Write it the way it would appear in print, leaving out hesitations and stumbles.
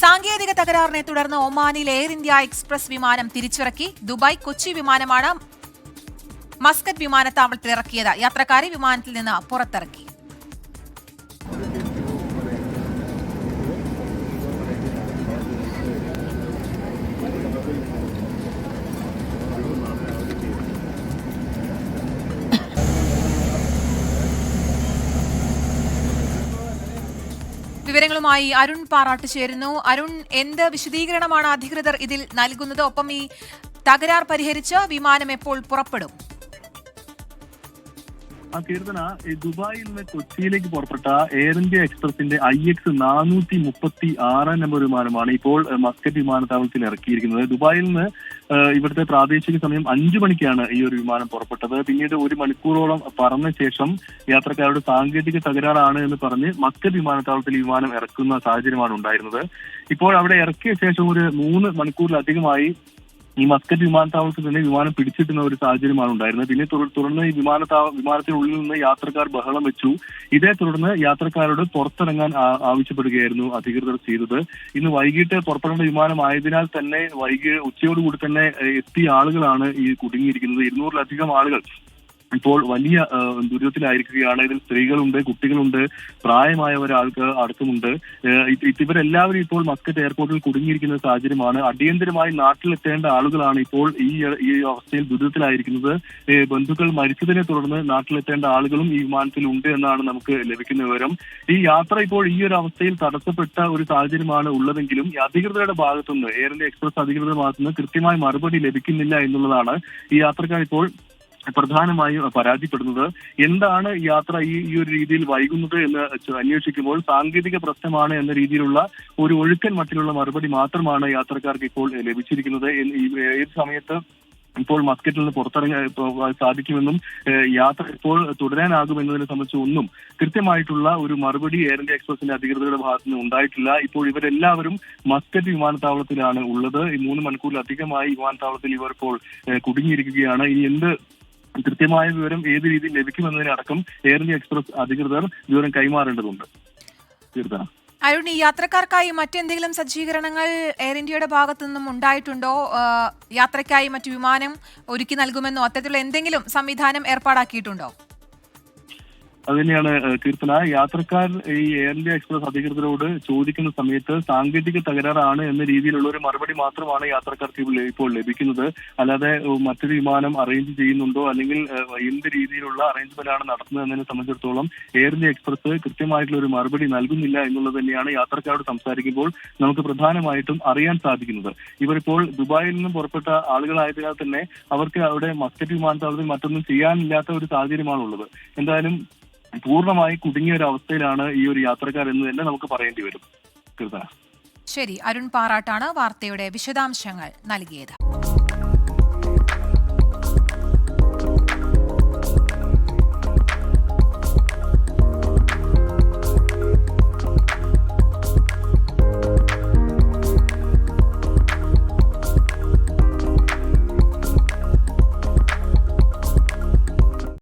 സാങ്കേതിക തകരാറിനെ തുടർന്ന് ഒമാനിൽ എയർ ഇന്ത്യ എക്സ്പ്രസ് വിമാനം തിരിച്ചിറക്കി. ദുബായ് കൊച്ചി വിമാനമാണ് മസ്കറ്റ് വിമാനത്താവളത്തിൽ ഇറക്കിയത്. യാത്രക്കാരെ വിമാനത്തിൽ നിന്ന് പുറത്തിറക്കി. വിവരങ്ങളുമായി അരുൺ പാറാട്ട് ചേരുന്നു. അരുൺ, എന്ത് വിശദീകരണമാണ് അധികൃതർ ഇതിൽ നൽകുന്നത്? ഒപ്പം ഈ തകരാർ പരിഹരിച്ച് വിമാനം എപ്പോൾ പുറപ്പെടും? കീർത്തന, ദുബായിൽ നിന്ന് കൊച്ചിയിലേക്ക് പുറപ്പെട്ട എയർ ഇന്ത്യ എക്സ്പ്രസിന്റെ IX 436 നമ്പർ വിമാനമാണ് ഇപ്പോൾ മസ്കറ്റ് വിമാനത്താവളത്തിൽ ഇറക്കിയിരിക്കുന്നത്. ദുബായിൽ നിന്ന് ഇവിടുത്തെ പ്രാദേശിക സമയം 5 മണിക്കാണ് ഈ ഒരു വിമാനം പുറപ്പെട്ടത്. പിന്നീട് 1 മണിക്കൂറോളം പറന്ന ശേഷം യാത്രക്കാരുടെ സാങ്കേതിക തകരാറാണ് എന്ന് പറഞ്ഞ് മസ്കറ്റ് വിമാനത്താവളത്തിൽ വിമാനം ഇറക്കുന്ന സാഹചര്യമാണ് ഉണ്ടായിരുന്നത്. ഇപ്പോൾ അവിടെ ഇറക്കിയ ശേഷം ഒരു 3 മണിക്കൂറിലധികമായി ഈ മസ്കറ്റ് വിമാനത്താവളത്തിൽ തന്നെ വിമാനം പിടിച്ചിട്ടുന്ന ഒരു സാഹചര്യമാണ് ഉണ്ടായിരുന്നത്. പിന്നെ തുടർന്ന് ഈ വിമാനത്തിനുള്ളിൽ നിന്ന് യാത്രക്കാർ ബഹളം വെച്ചു. ഇതേ തുടർന്ന് യാത്രക്കാരോട് പുറത്തിറങ്ങാൻ ആവശ്യപ്പെടുകയായിരുന്നു അധികൃതർ ചെയ്തത്. ഇന്ന് വൈകിട്ട് പുറപ്പെടേണ്ട വിമാനമായതിനാൽ തന്നെ ഉച്ചയോടുകൂടി തന്നെ എത്തിയ ആളുകളാണ് ഈ കുടുങ്ങിയിരിക്കുന്നത്. 200-ലധികം ആളുകൾ ഇപ്പോൾ വലിയ ദുരിതത്തിലായിരിക്കുകയാണ്. ഇതിൽ സ്ത്രീകളുണ്ട്, കുട്ടികളുണ്ട്, പ്രായമായവർ അടക്കമുണ്ട്. ഇവരെല്ലാവരും ഇപ്പോൾ മസ്കറ്റ് എയർപോർട്ടിൽ കുടുങ്ങിയിരിക്കുന്ന സാഹചര്യമാണ്. അടിയന്തരമായി നാട്ടിലെത്തേണ്ട ആളുകളാണ് ഇപ്പോൾ ഈ അവസ്ഥയിൽ ദുരിതത്തിലായിരിക്കുന്നത്. ബന്ധുക്കൾ മരിച്ചതിനെ തുടർന്ന് നാട്ടിലെത്തേണ്ട ആളുകളും ഈ വിമാനത്തിൽ ഉണ്ട് എന്നാണ് നമുക്ക് ലഭിക്കുന്ന വിവരം. ഈ യാത്ര ഇപ്പോൾ ഈ ഒരു അവസ്ഥയിൽ തടസ്സപ്പെട്ട ഒരു സാഹചര്യമാണ് ഉള്ളതെങ്കിലും അധികൃതരുടെ ഭാഗത്തുനിന്ന്, എയർ ഇന്ത്യ എക്സ്പ്രസ് അധികൃതരുടെ ഭാഗത്തുനിന്ന് കൃത്യമായ മറുപടി ലഭിക്കുന്നില്ല എന്നുള്ളതാണ് ഈ യാത്രക്കാർ ഇപ്പോൾ പ്രധാനമായും പരാതിപ്പെടുന്നത്. എന്താണ് യാത്ര ഈ ഒരു രീതിയിൽ വൈകുന്നത് എന്ന് അന്വേഷിക്കുമ്പോൾ സാങ്കേതിക പ്രശ്നമാണ് എന്ന രീതിയിലുള്ള ഒരു ഒഴുക്കൻ മട്ടിലുള്ള മറുപടി മാത്രമാണ് യാത്രക്കാർക്ക് ഇപ്പോൾ ലഭിച്ചിരിക്കുന്നത്. ഏത് സമയത്ത് ഇപ്പോൾ മസ്കറ്റിൽ നിന്ന് പുറത്തിറങ്ങാൻ സാധിക്കുമെന്നും യാത്ര ഇപ്പോൾ തുടരാനാകുമെന്നതിനെ സംബന്ധിച്ച് ഒന്നും കൃത്യമായിട്ടുള്ള ഒരു മറുപടി എയർ ഇന്ത്യ എക്സ്പ്രസിന്റെ അധികൃതരുടെ ഭാഗത്ത് നിന്ന് ഉണ്ടായിട്ടില്ല. ഇപ്പോൾ ഇവരെല്ലാവരും മസ്കറ്റ് വിമാനത്താവളത്തിലാണ് ഉള്ളത്. ഈ 3 മണിക്കൂറിലധികമായി വിമാനത്താവളത്തിൽ ഇവർ ഇപ്പോൾ കുടുങ്ങിയിരിക്കുകയാണ്. ഇനി എന്ത് കൃത്യമായ വിവരം ഏത് രീതിയിൽ ലഭിക്കുമെന്നതിനടക്കം എയർ ഇന്ത്യ എക്സ്പ്രസ് അധികൃതർ വിവരം കൈമാറേണ്ടതുണ്ട്. കീർത്തന, അരുൺ, ഈ യാത്രക്കാർക്കായി മറ്റെന്തെങ്കിലും സജ്ജീകരണങ്ങൾ എയർ ഇന്ത്യയുടെ ഭാഗത്തു നിന്നും ഉണ്ടായിട്ടുണ്ടോ? യാത്രയ്ക്കായി മറ്റു വിമാനം ഒരുക്കി നൽകുമെന്നോ അത്തരത്തിലുള്ള എന്തെങ്കിലും സംവിധാനം ഏർപ്പാടാക്കിയിട്ടുണ്ടോ? അതുതന്നെയാണ് കീർത്തന. യാത്രക്കാർ ഈ എയർ ഇന്ത്യ എക്സ്പ്രസ് അധികൃതരോട് ചോദിക്കുന്ന സമയത്ത് സാങ്കേതിക തകരാറാണ് എന്ന രീതിയിലുള്ള ഒരു മറുപടി മാത്രമാണ് യാത്രക്കാർക്ക് ഇപ്പോൾ ലഭിക്കുന്നത്. അല്ലാതെ മറ്റൊരു വിമാനം അറേഞ്ച് ചെയ്യുന്നുണ്ടോ അല്ലെങ്കിൽ എന്ത് രീതിയിലുള്ള അറേഞ്ച്മെന്റ് ആണ് നടത്തുന്നത് എന്നതിനെ സംബന്ധിച്ചിടത്തോളം എയർ ഇന്ത്യ എക്സ്പ്രസ് കൃത്യമായിട്ടുള്ള ഒരു മറുപടി നൽകുന്നില്ല എന്നുള്ളത് തന്നെയാണ് യാത്രക്കാരോട് സംസാരിക്കുമ്പോൾ നമുക്ക് പ്രധാനമായിട്ടും അറിയാൻ സാധിക്കുന്നത്. ഇവരിപ്പോൾ ദുബായിൽ നിന്നും പുറപ്പെട്ട ആളുകളായതിനാൽ തന്നെ അവർക്ക് അവിടെ മസ്കറ്റ് വിമാനത്താവളത്തിൽ മറ്റൊന്നും ചെയ്യാനില്ലാത്ത ഒരു സാഹചര്യമാണുള്ളത്. എന്തായാലും പൂർണ്ണമായി കുടുങ്ങിയ ഒരു അവസ്ഥയിലാണ് ഈ ഒരു യാത്രക്കാർ എന്ന് തന്നെ നമുക്ക് പറയേണ്ടി വരും. കീർത്തന, ശരി. അരുൺ പാറാട്ടാണ് വാർത്തയുടെ വിശദാംശങ്ങൾ നൽകിയത്.